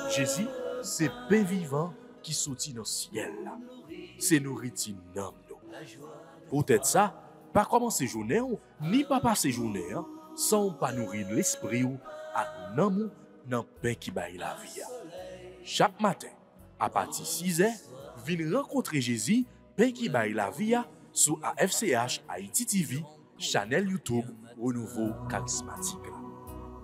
Jésus, c'est pain vivant qui sortit dans le ciel. C'est nourriture dans nous. Peut-être ça, pas commencer journée ni pas passer journée sans pas nourrir l'esprit ou à nan dans pain qui baille la vie. Chaque matin, à partir de 6h, venez rencontrer Jésus, pain qui baille la vie sur AFCH Haïti TV, channel YouTube Renouveau Charismatique.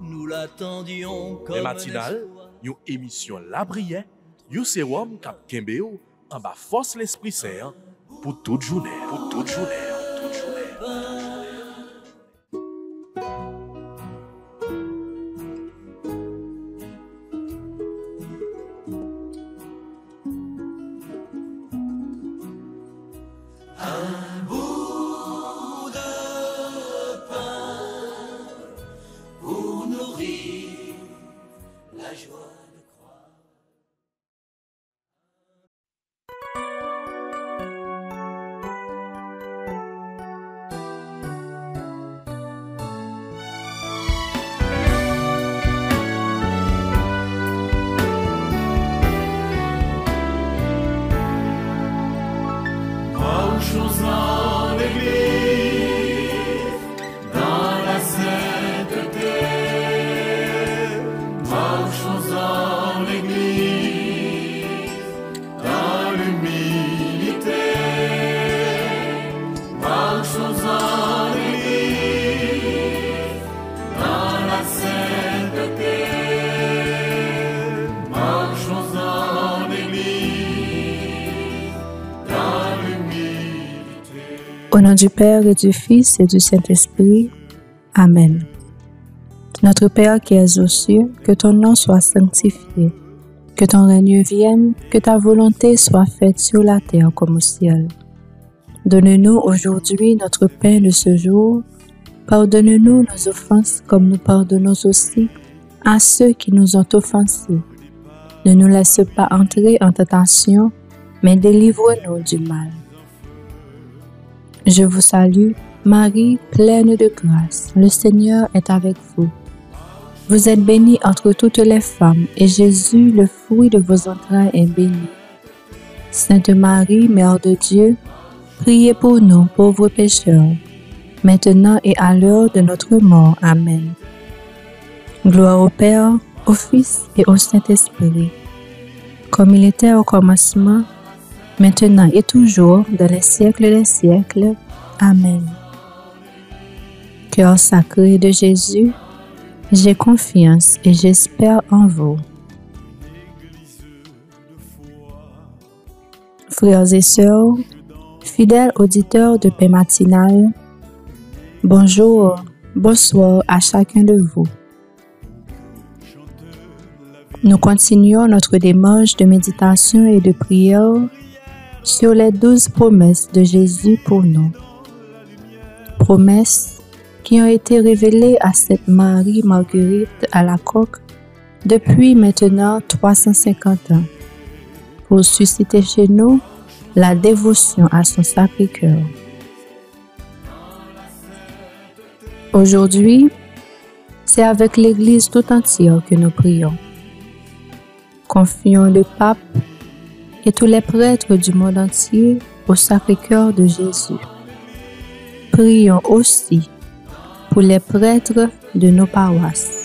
Nous l'attendions comme les matinales, une émission La Prière, un sérum cap Kembeo en bas force l'Esprit Saint pour toute journée, pour toute journée, toute journée. Au nom du Père et du Fils et du Saint-Esprit. Amen. Notre Père qui es aux cieux, que ton nom soit sanctifié, que ton règne vienne, que ta volonté soit faite sur la terre comme au ciel. Donne-nous aujourd'hui notre pain de ce jour. Pardonne-nous nos offenses comme nous pardonnons aussi à ceux qui nous ont offensés. Ne nous laisse pas entrer en tentation, mais délivre-nous du mal. Je vous salue, Marie, pleine de grâce. Le Seigneur est avec vous. Vous êtes bénie entre toutes les femmes, et Jésus, le fruit de vos entrailles, est béni. Sainte Marie, Mère de Dieu, priez pour nous, pauvres pécheurs, maintenant et à l'heure de notre mort. Amen. Gloire au Père, au Fils et au Saint-Esprit, comme il était au commencement, maintenant et toujours, dans les siècles des siècles. Amen. Cœur sacré de Jésus, j'ai confiance et j'espère en vous. Frères et sœurs, fidèles auditeurs de paix matinale, bonjour, bonsoir à chacun de vous. Nous continuons notre démarche de méditation et de prière sur les 12 promesses de Jésus pour nous. Promesses qui ont été révélées à Sainte Marie-Marguerite Alacoque depuis maintenant 350 ans, pour susciter chez nous la dévotion à son Sacré-Cœur. Aujourd'hui, c'est avec l'Église tout entière que nous prions. Confions le pape et tous les prêtres du monde entier au Sacré-Cœur de Jésus. Prions aussi pour les prêtres de nos paroisses.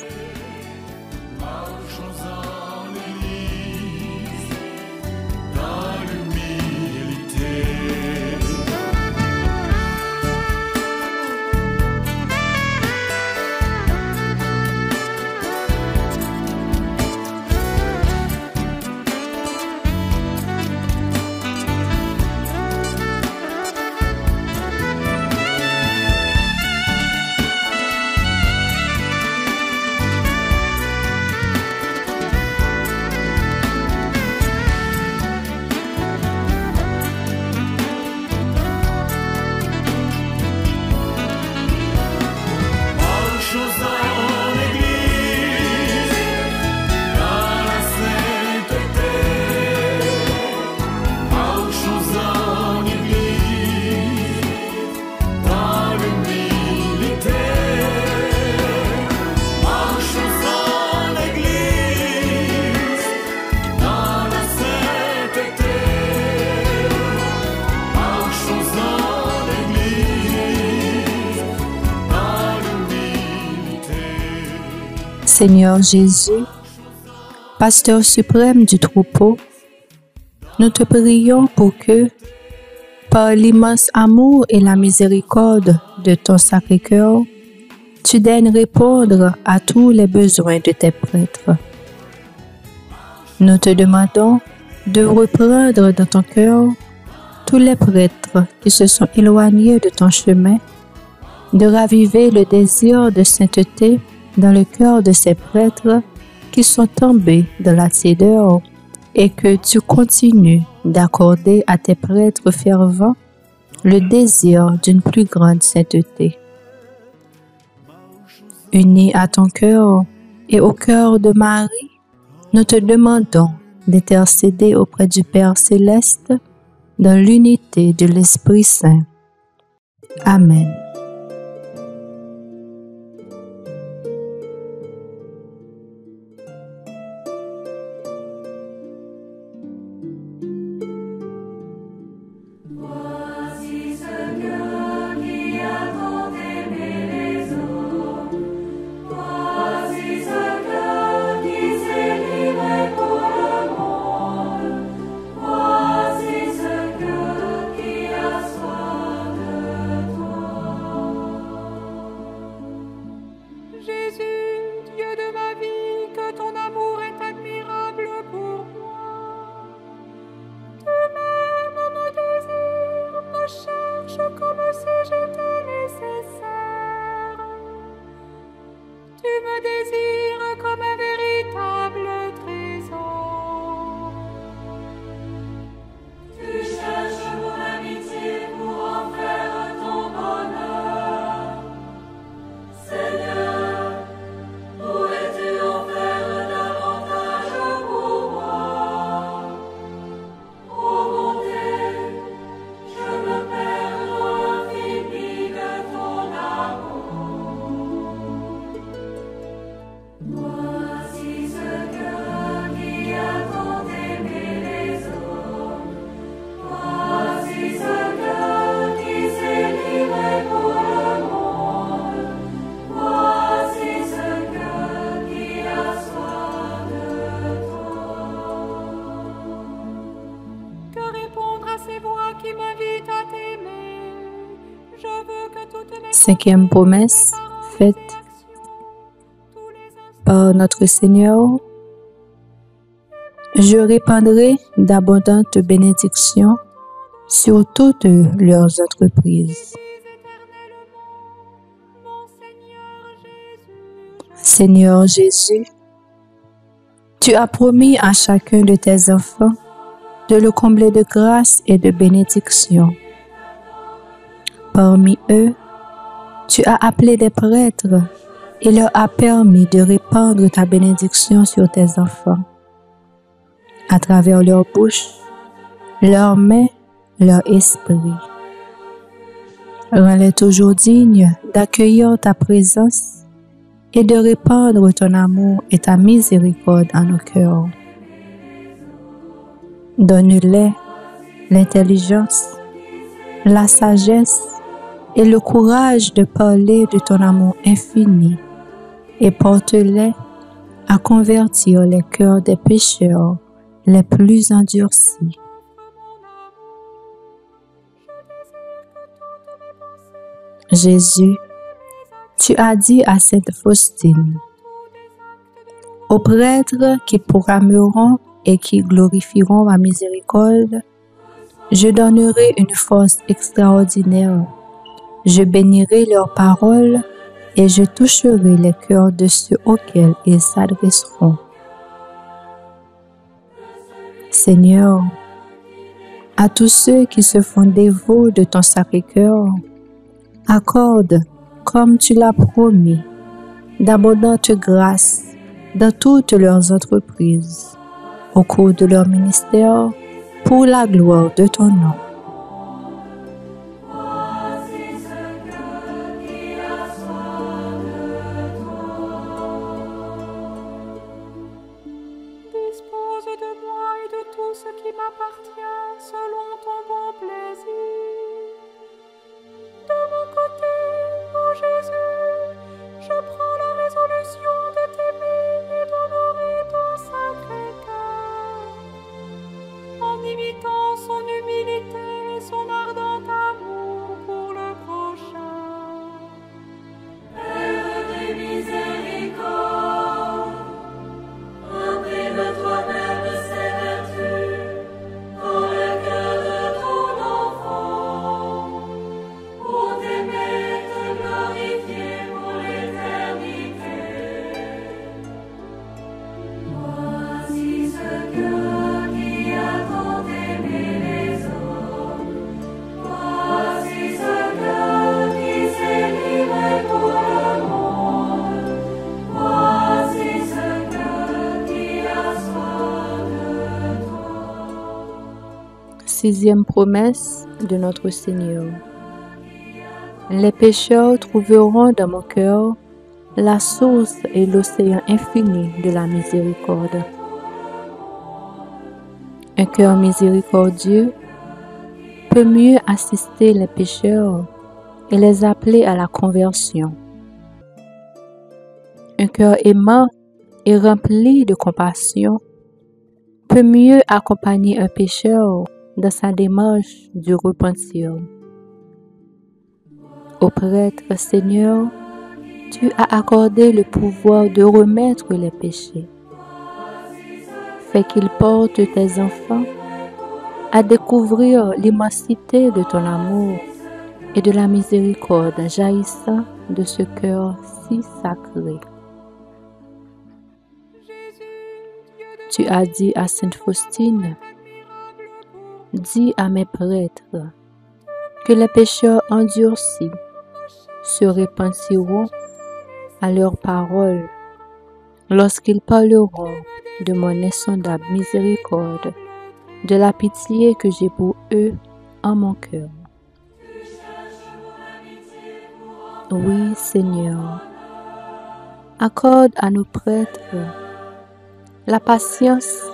Seigneur Jésus, Pasteur suprême du troupeau, nous te prions pour que, par l'immense amour et la miséricorde de ton Sacré-Cœur, tu daignes répondre à tous les besoins de tes prêtres. Nous te demandons de reprendre dans ton cœur tous les prêtres qui se sont éloignés de ton chemin, de raviver le désir de sainteté dans le cœur de ces prêtres qui sont tombés dans la tiédeur et que tu continues d'accorder à tes prêtres fervents le désir d'une plus grande sainteté. Unis à ton cœur et au cœur de Marie, nous te demandons d'intercéder auprès du Père céleste dans l'unité de l'Esprit Saint. Amen. Cinquième promesse faite par notre Seigneur. Je répandrai d'abondantes bénédictions sur toutes leurs entreprises. Seigneur Jésus, tu as promis à chacun de tes enfants de le combler de grâce et de bénédictions. Parmi eux, tu as appelé des prêtres et leur as permis de répandre ta bénédiction sur tes enfants, à travers leur bouche, leurs mains, leur esprit. Rends-les toujours dignes d'accueillir ta présence et de répandre ton amour et ta miséricorde en nos cœurs. Donne-les l'intelligence, la sagesse et le courage de parler de ton amour infini et porte-les à convertir les cœurs des pécheurs les plus endurcis. Jésus, tu as dit à Sainte Faustine, « Aux prêtres qui proclameront et qui glorifieront ma miséricorde, je donnerai une force extraordinaire. Je bénirai leurs paroles et je toucherai les cœurs de ceux auxquels ils s'adresseront. » Seigneur, à tous ceux qui se font dévots de ton Sacré-Cœur, accorde, comme tu l'as promis, d'abondantes grâces dans toutes leurs entreprises, au cours de leur ministère, pour la gloire de ton nom. Dispose de moi et de tout ce qui m'appartient selon ton bon plaisir. De mon côté, ô Jésus, je prends la résolution de t'aimer 6e promesse de notre Seigneur. Les pécheurs trouveront dans mon cœur la source et l'océan infini de la miséricorde. Un cœur miséricordieux peut mieux assister les pécheurs et les appeler à la conversion. Un cœur aimant et rempli de compassion peut mieux accompagner un pécheur dans sa démarche du repentir. Au prêtre, Seigneur, tu as accordé le pouvoir de remettre les péchés. Fais qu'ils portent tes enfants à découvrir l'immensité de ton amour et de la miséricorde jaillissant de ce cœur si sacré. Tu as dit à Sainte Faustine, « Dis à mes prêtres que les pécheurs endurcis se repentiront à leurs paroles lorsqu'ils parleront de mon insondable miséricorde, de la pitié que j'ai pour eux en mon cœur. » Oui, Seigneur, accorde à nos prêtres la patience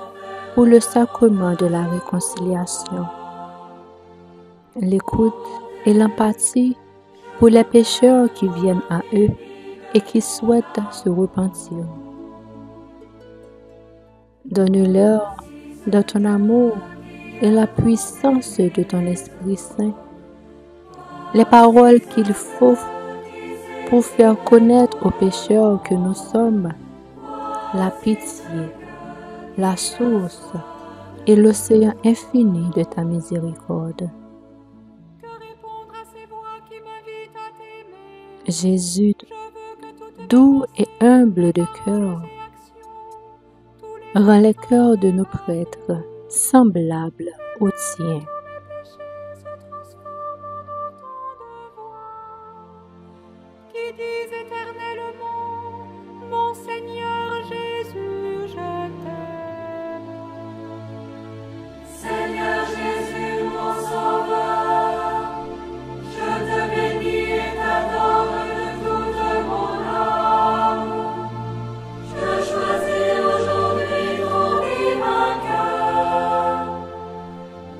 pour le sacrement de la réconciliation, l'écoute et l'empathie pour les pécheurs qui viennent à eux et qui souhaitent se repentir. Donne-leur de ton amour et la puissance de ton Esprit Saint les paroles qu'il faut pour faire connaître aux pécheurs que nous sommes la pitié, la source et l'océan infini de ta miséricorde. Jésus, doux et humble de cœur, rends les cœurs de nos prêtres semblables aux tiens. Qui disent éternellement, mon Seigneur Jésus, je t'aime. Seigneur Jésus, mon Sauveur, je te bénis et t'adore de toute mon âme. Je choisis aujourd'hui ton divin cœur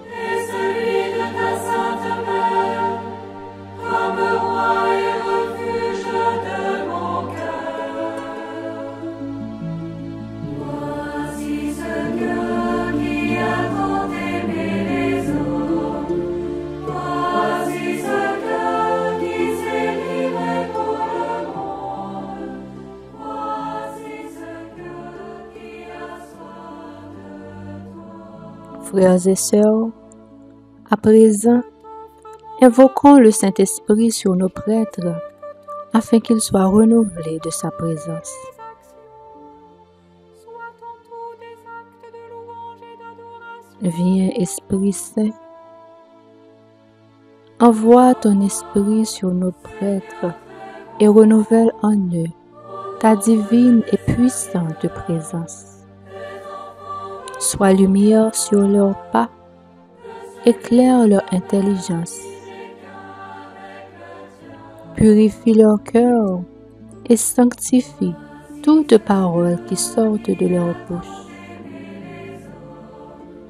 et celui de ta sainte mère comme roi et refuge de mon cœur. Voici ce cœur qui a tant aimé les autres. Voici ce cœur qui s'est livré pour le monde. Voici ce cœur qui a soif de toi. Frères et sœurs, à présent, invoquons le Saint-Esprit sur nos prêtres afin qu'ils soient renouvelés de sa présence. Soit en tout des actes de louange et d'adoration. Viens, Esprit Saint, envoie ton Esprit sur nos prêtres et renouvelle en eux ta divine et puissante présence. Sois lumière sur leurs pas, éclaire leur intelligence, purifie leur cœur et sanctifie toute parole qui sorte de leur bouche.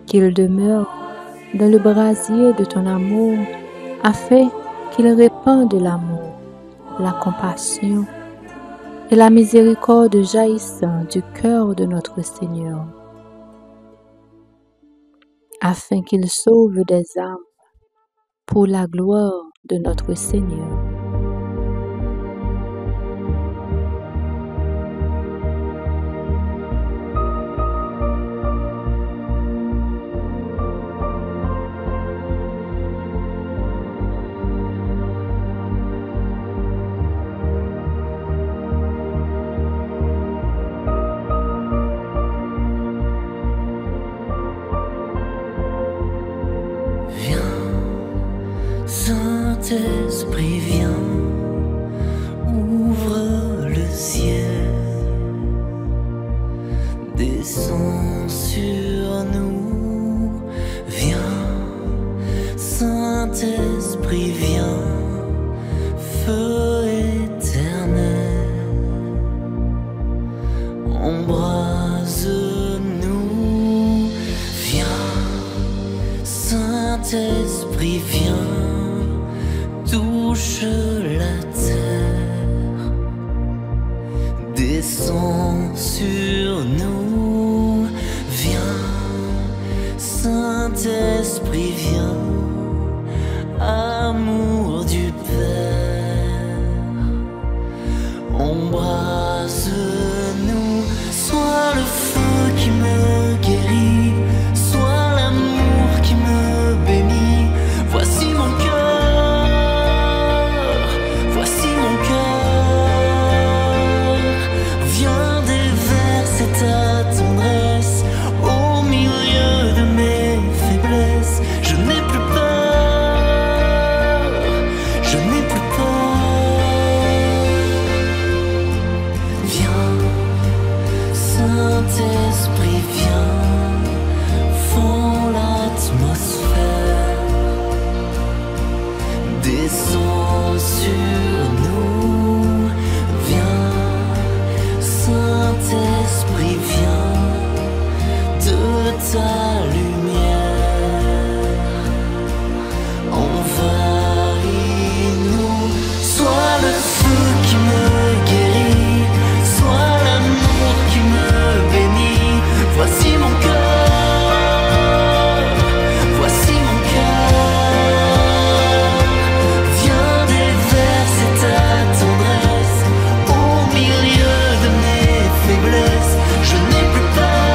Qu'ils demeurent dans le brasier de ton amour afin qu'ils répandent l'amour, la compassion et la miséricorde jaillissant du cœur de notre Seigneur, afin qu'ils sauvent des âmes pour la gloire de notre Seigneur. Saint-Esprit, viens, ouvre le ciel, descends sur nous, viens, Embrase-nous, viens, Saint-Esprit, viens, touche la terre, descends sur nous, viens, Saint-Esprit, viens, amour du Père, embrase-nous, sois le feu qui me guérit, sois l'amour qui me bénit, voici mon cœur, voici mon cœur, viens déverser ta tendresse au milieu de mes faiblesses, je n'ai plus peur, je n'ai plus peur, viens, Saint-Esprit, viens, fends l'atmosphère, descends sur nous, viens, Saint-Esprit, viens, de ta lumière, envahis-nous, sois le feu qui me guérit, sois l'amour qui me bénit, voici mon cœur, voici mon cœur, viens déverser ta tendresse au milieu de mes faiblesses, je n'ai plus peur,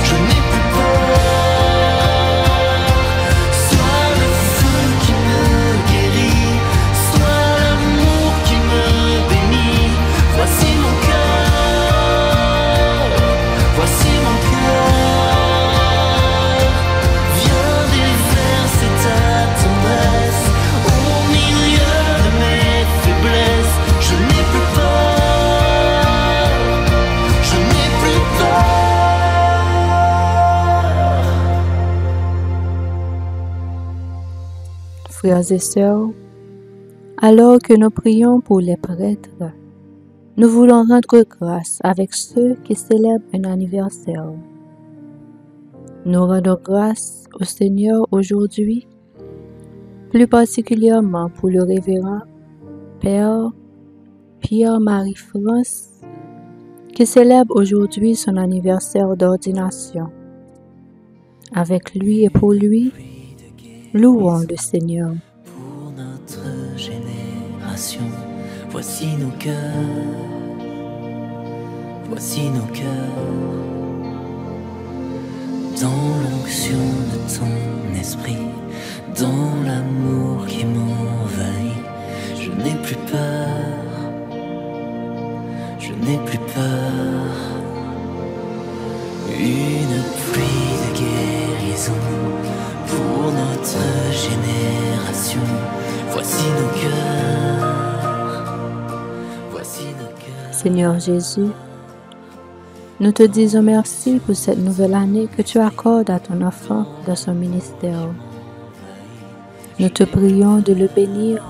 je n'ai plus peur, sois le feu qui me guérit, sois l'amour qui me bénit, voici mon cœur, voici mon cœur, viens déverser ta tendresse au milieu de mes faiblesses, je n'ai plus peur, je n'ai plus peur. Frères et sœurs, alors que nous prions pour les prêtres, nous voulons rendre grâce avec ceux qui célèbrent un anniversaire. Nous rendons grâce au Seigneur aujourd'hui, plus particulièrement pour le révérend Père Pierre-Marie France, qui célèbre aujourd'hui son anniversaire d'ordination. Avec lui et pour lui, louons le Seigneur. Pour notre génération, voici nos cœurs, voici nos cœurs, dans l'onction de ton esprit, dans l'amour qui m'envahit, je n'ai plus peur, je n'ai plus peur, une pluie de guérison pour notre génération, voici nos cœurs, voici nos cœurs. Seigneur Jésus, nous te disons merci pour cette nouvelle année que tu accordes à ton enfant dans son ministère. Nous te prions de le bénir,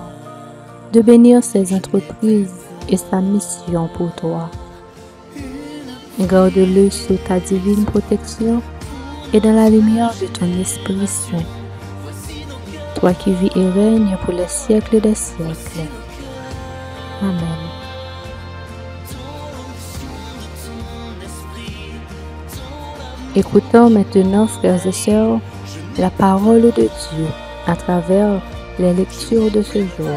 de bénir ses entreprises et sa mission pour toi. Garde-le sous ta divine protection et dans la lumière de ton Esprit Saint, toi qui vis et règnes pour les siècles des siècles. Amen. Écoutons maintenant, frères et sœurs, la parole de Dieu à travers les lectures de ce jour.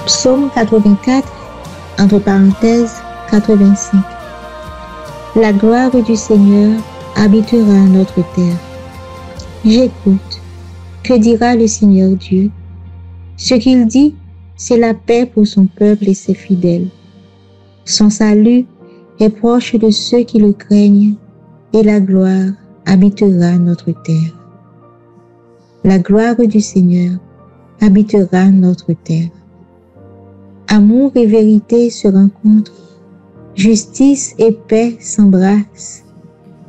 Psaume 84, entre parenthèses 85. La gloire du Seigneur habitera notre terre. J'écoute. Que dira le Seigneur Dieu? Ce qu'il dit, c'est la paix pour son peuple et ses fidèles. Son salut est proche de ceux qui le craignent, et la gloire habitera notre terre. La gloire du Seigneur habitera notre terre. Amour et vérité se rencontrent, justice et paix s'embrassent.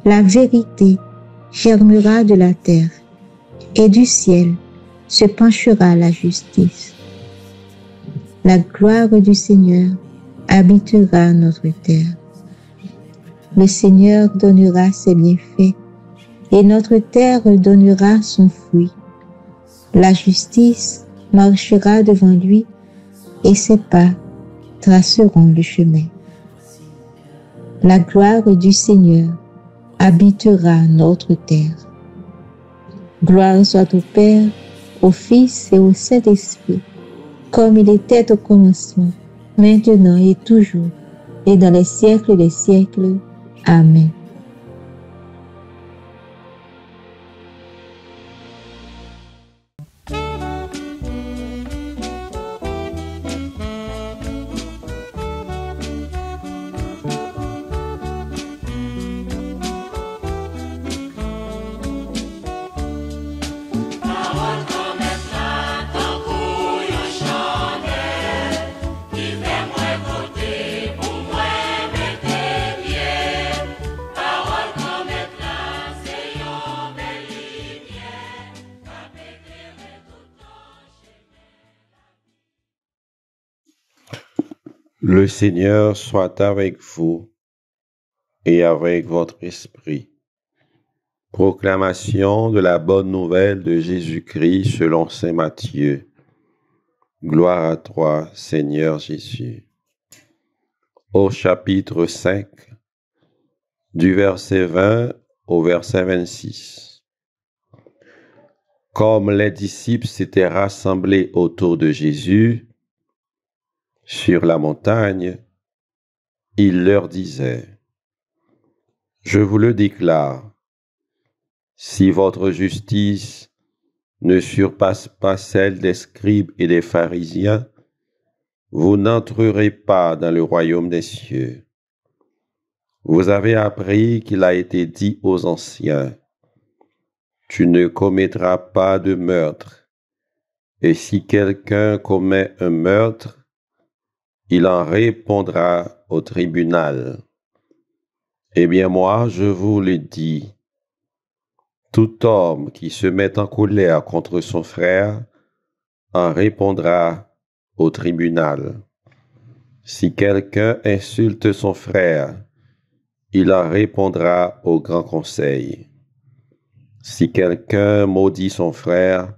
La vérité germera de la terre, et du ciel se penchera la justice. La gloire du Seigneur habitera notre terre. Le Seigneur donnera ses bienfaits, et notre terre donnera son fruit. La justice marchera devant lui, et ses pas traceront le chemin. La gloire du Seigneur habitera notre terre. Gloire soit au Père, au Fils et au Saint-Esprit, comme il était au commencement, maintenant et toujours, et dans les siècles des siècles. Amen. Le Seigneur soit avec vous et avec votre esprit. Proclamation de la bonne nouvelle de Jésus-Christ selon saint Matthieu. Gloire à toi, Seigneur Jésus. Au chapitre 5, du verset 20 au verset 26. Comme les disciples s'étaient rassemblés autour de Jésus, sur la montagne, il leur disait, « Je vous le déclare, si votre justice ne surpasse pas celle des scribes et des pharisiens, vous n'entrerez pas dans le royaume des cieux. Vous avez appris qu'il a été dit aux anciens, « Tu ne commettras pas de meurtre, et si quelqu'un commet un meurtre, il en répondra au tribunal. Eh bien moi, je vous le dis, tout homme qui se met en colère contre son frère en répondra au tribunal. Si quelqu'un insulte son frère, il en répondra au grand conseil. Si quelqu'un maudit son frère,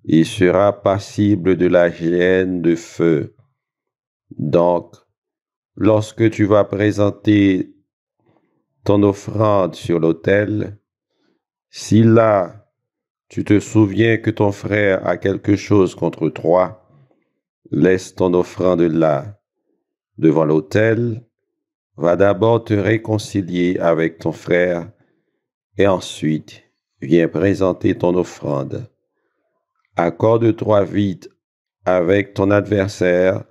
il sera passible de la géhenne de feu. Donc, lorsque tu vas présenter ton offrande sur l'autel, si là, tu te souviens que ton frère a quelque chose contre toi, laisse ton offrande là, devant l'autel, va d'abord te réconcilier avec ton frère et ensuite viens présenter ton offrande. Accorde-toi vite avec ton adversaire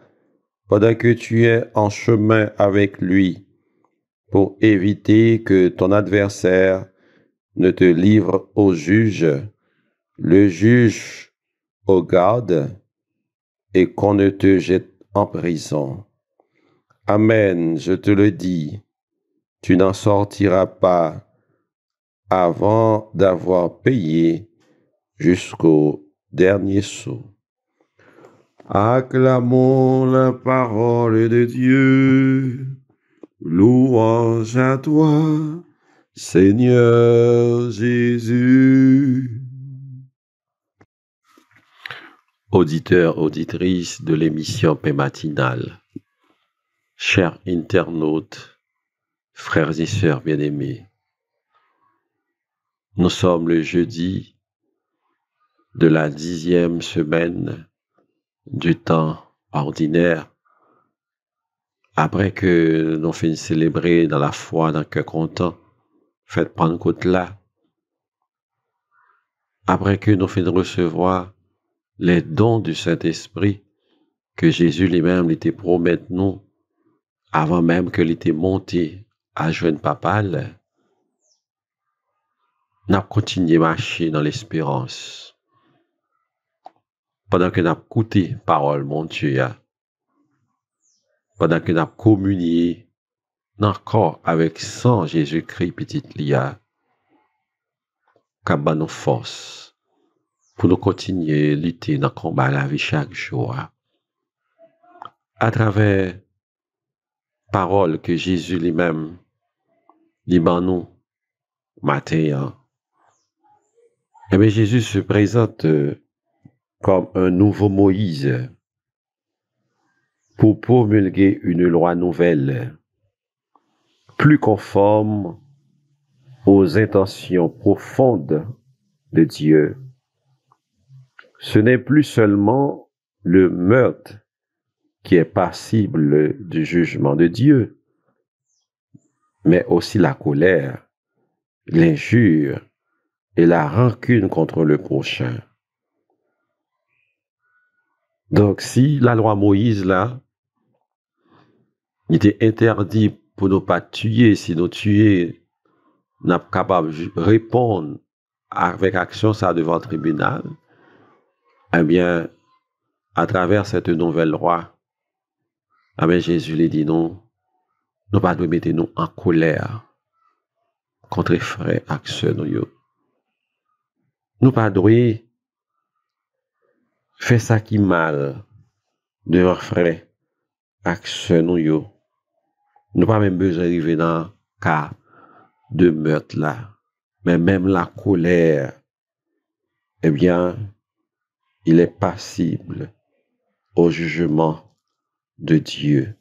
pendant que tu es en chemin avec lui, pour éviter que ton adversaire ne te livre au juge, le juge au garde, et qu'on ne te jette en prison. Amen, je te le dis, tu n'en sortiras pas avant d'avoir payé jusqu'au dernier sou. Acclamons la parole de Dieu. Louange à toi, Seigneur Jésus. Auditeurs, auditrices de l'émission Paix matinale, chers internautes, frères et sœurs bien-aimés, nous sommes le jeudi de la 10e semaine du temps ordinaire, après que nous finissons célébrer dans la foi, dans le cœur content, fête Pentecôte là, après que nous finissons recevoir les dons du Saint-Esprit que Jésus lui-même était promet nous, avant même qu'il était monté à jeune papal, nous avons continué à marcher dans l'espérance. pendant que nous avons écouté parole, mon Dieu, pendant que nous avons communié encore avec sang Jésus-Christ, petite Lia, qu'à nous force pour nous continuer à lutter dans le combat de la vie chaque jour. À travers parole que Jésus lui-même dit dans nous matin, eh bien Jésus se présente comme un nouveau Moïse pour promulguer une loi nouvelle, plus conforme aux intentions profondes de Dieu. Ce n'est plus seulement le meurtre qui est passible du jugement de Dieu, mais aussi la colère, l'injure et la rancune contre le prochain. Donc, si la loi Moïse, là, il était interdit pour ne pas tuer, si nous tuer, nous sommes capables de répondre avec action ça devant le tribunal, eh bien, à travers cette nouvelle loi, eh bien, Jésus lui dit non, nous ne pas nous mettre nous en colère contre frères et sœurs nous. Nous pas devons faire ça qui mal de frères et sœurs nous. Nous pas même besoin d'arriver dans le cas de meurtre là, mais même la colère, eh bien, il est passible au jugement de Dieu.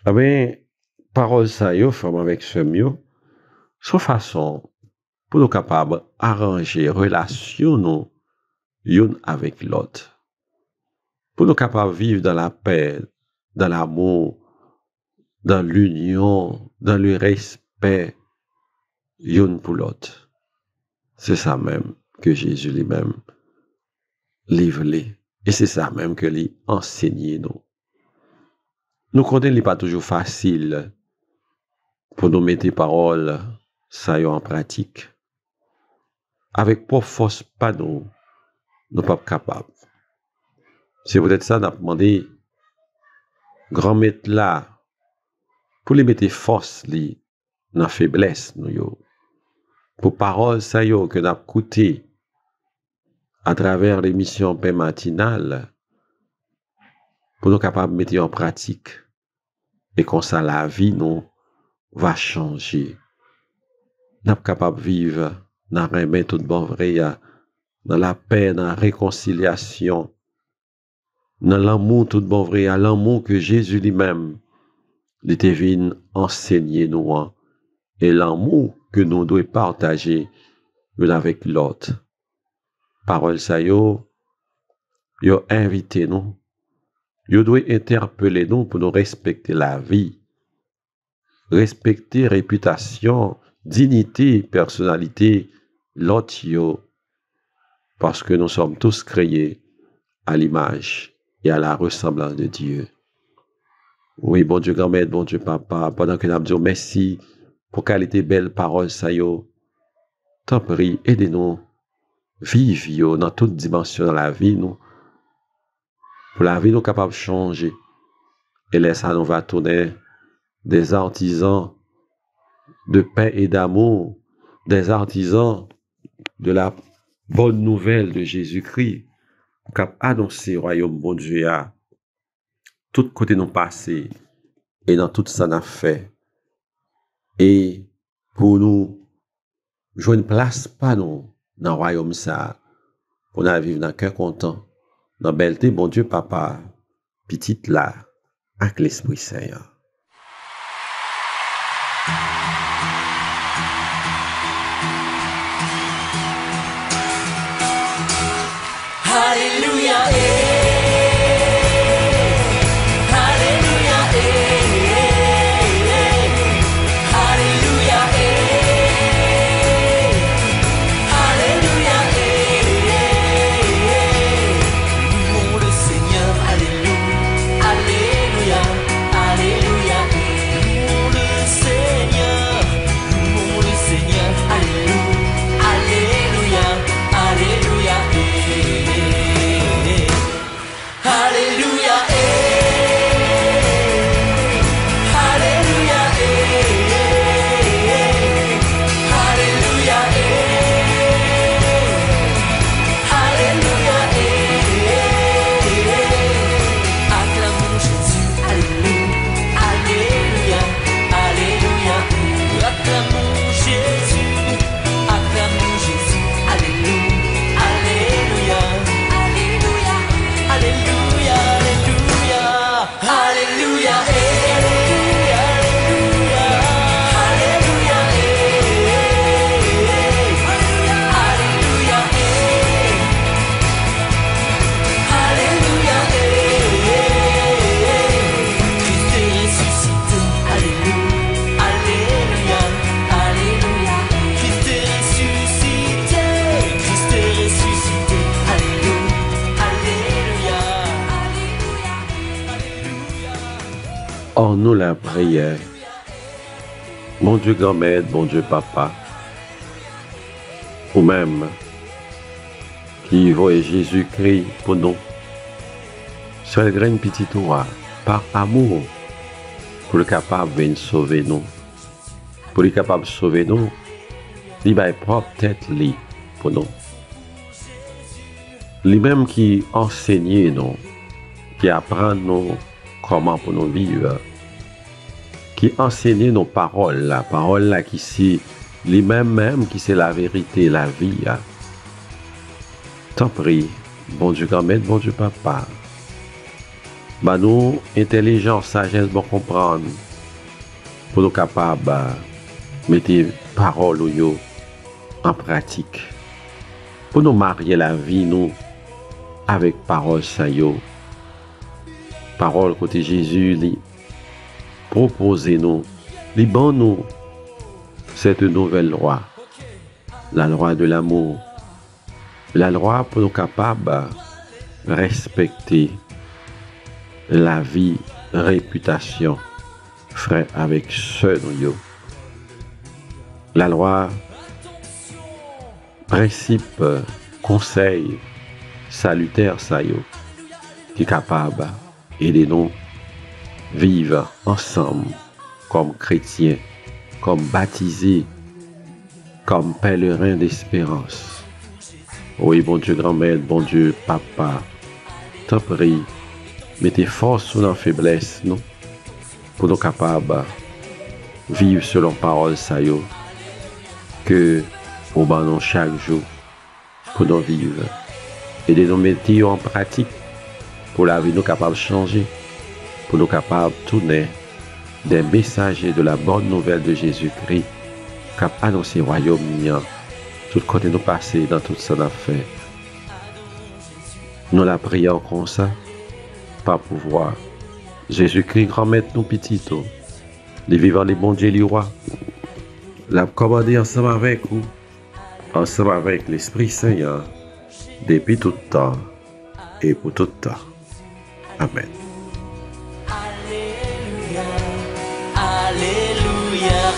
Eh bien, parole ça yo, femme avec ce mieux, son façon pour nous capables d'arranger relation nous une avec l'autre. Pour nous capables de vivre dans la paix, dans l'amour, dans l'union, dans le respect, une pour l'autre. C'est ça même que Jésus lui-même livre. Et c'est ça même que lui enseigne nous. Nous connaissons n'est pas toujours facile pour nous mettre paroles ça en pratique. Avec pas force pas nous pas capables. C'est peut-être ça n'a demandé grand maître là pour les mettre force li dans faiblesse nous yo. Pour parole ça yo que n'a écouté à travers l'émission Paix matinale pour nous capables de mettre en pratique et comme ça la vie nous va changer. Nous sommes capables de vivre dans le tout bon vrai, dans la paix, dans la réconciliation, dans l'amour tout bon vrai, à l'amour que Jésus lui-même il était venu enseigner nous, et l'amour que nous devons partager l'un avec l'autre. Parole ça yo invité nous, yo doit interpeller nous pour nous respecter la vie, respecter réputation, dignité, personnalité, l'autre yo, parce que nous sommes tous créés à l'image et à la ressemblance de Dieu. Oui, bon Dieu grand-mère, bon Dieu papa, pendant que nous disons merci pour qualité belle parole ça yo, t'en prie, aidez-nous, vivre dans toute dimension de la vie nous, pour la vie nous capable de changer, et là ça nous va tourner des artisans de paix et d'amour, des artisans de la bonne nouvelle de Jésus-Christ, qui a annoncé le royaume bon Dieu à tout côté nous passé et dans tout ça n'a fait. Et pour nous jouer une place pas nous dans le royaume ça, pour nous vivre dans cœur content, dans belleté bon Dieu papa, petite là, avec l'Esprit Saint. Alléluia, louons le Seigneur, alléluia, alléluia, alléluia, louons le Seigneur, alléluia, alléluia, alléluia. en nous la prière. Mon Dieu grand-mère, bon Dieu papa, ou même qui voit Jésus-Christ pour nous, seul grain petit roi, par amour, pour le capable de sauver nous, pour le capable de sauver nous, il va propre tête li pour nous. Lui-même qui enseigne nous, qui apprend nous comment pour nous vivre, qui enseigne nos paroles, la parole là qui c'est lui-même qui c'est la vérité, la vie. T'en prie, bon Dieu grand-mère, bon Dieu papa, bah nous intelligence, sagesse pour comprendre, pour nous capables de mettre paroles en pratique, pour nous marier la vie nous avec parole ça yo. Parole côté Jésus li proposez nous, li ban nous cette nouvelle loi, la loi de l'amour, la loi pour nous capables de respecter la vie, réputation, frère avec ceux nous. La loi, principe, conseil, salutaire ça yo, qui est capable d'aider nous vivre ensemble comme chrétiens, comme baptisés, comme pèlerins d'espérance. Oui, bon Dieu grand-mère, bon Dieu papa, t'en prie, mettez force sur nos faiblesses, nous, pour nous capables de vivre selon parole ça yo, que au ban chaque jour pour nous vivre et de nous mettre en pratique pour la vie nous capables de changer, pour nous capables de tourner des messagers de la bonne nouvelle de Jésus-Christ, cap annoncer royaume mien, tout côté nous passer dans toute son affaire. Nous la prions comme ça, par pouvoir. Jésus-Christ grand-maître nous petit, les vivants les bons dieux les rois, la commander ensemble avec vous, ensemble avec l'Esprit Saint, depuis tout temps et pour tout temps. Amen. Alléluia, Alléluia.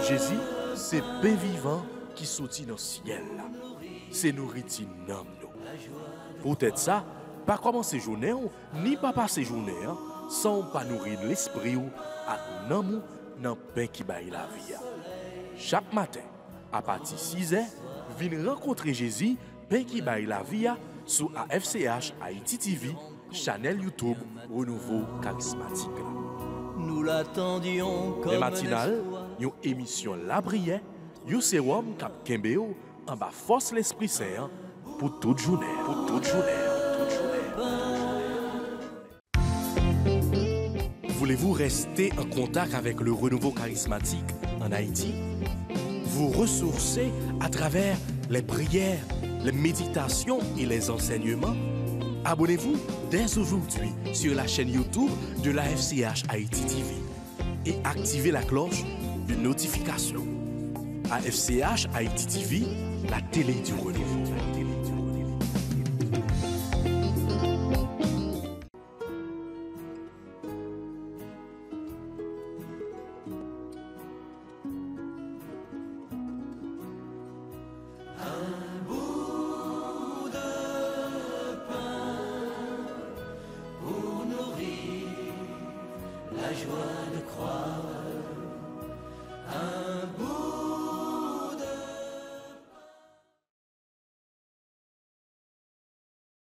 Jésus, c'est pain vivant qui sortit dans le ciel. C'est nourriture nam nous. Peut-être ça, pas commencer journée ni pas passer journée sans pas nourrir l'esprit ou ak nan nan pain qui baille la vie. Chaque matin, à partir de 6h, viens rencontrer Jésus, pain qui baille la vie sur AFCH Haïti TV, channel YouTube Renouveau Charismatique. Nous l'attendions comme Les matinales, une émission La Prière, un sérum cap Kembeo en bas force l'Esprit Saint pour toute journée. Pour toute journée. Voulez-vous rester en contact avec le renouveau charismatique en Haïti? Vous ressourcer à travers les prières, les méditations et les enseignements? Abonnez-vous dès aujourd'hui sur la chaîne YouTube de la FCH Haïti TV et activez la cloche de notification. AFCH Haïti TV, la télé du renouveau. La joie de croire un bout